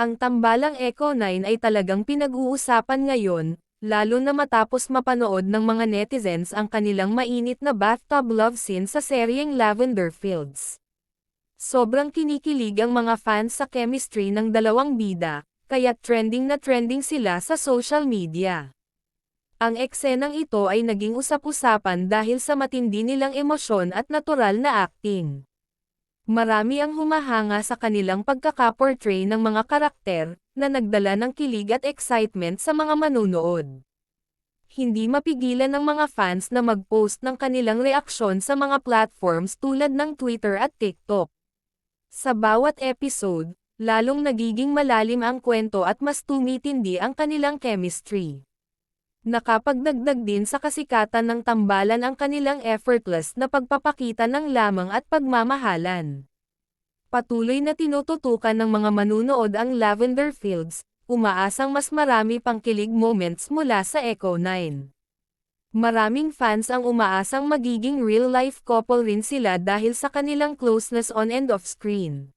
Ang tambalang Echo 9 ay talagang pinag-uusapan ngayon, lalo na matapos mapanood ng mga netizens ang kanilang mainit na bathtub love scene sa seryeng Lavender Fields. Sobrang kinikilig ang mga fans sa chemistry ng dalawang bida, kaya trending na trending sila sa social media. Ang eksenang ito ay naging usap-usapan dahil sa matindi nilang emosyon at natural na acting. Marami ang humahanga sa kanilang pagkakaportray ng mga karakter, na nagdala ng kilig at excitement sa mga manunood. Hindi mapigilan ng mga fans na mag-post ng kanilang reaksyon sa mga platforms tulad ng Twitter at TikTok. Sa bawat episode, lalong nagiging malalim ang kwento at mas tumitindi ang kanilang chemistry. Nakapagdagdag din sa kasikatan ng tambalan ang kanilang effortless na pagpapakita ng lamang at pagmamahalan. Patuloy na tinututukan ng mga manunood ang Lavender Fields, umaasang mas marami pang kilig moments mula sa Echo 9. Maraming fans ang umaasang magiging real-life couple rin sila dahil sa kanilang closeness on and off screen.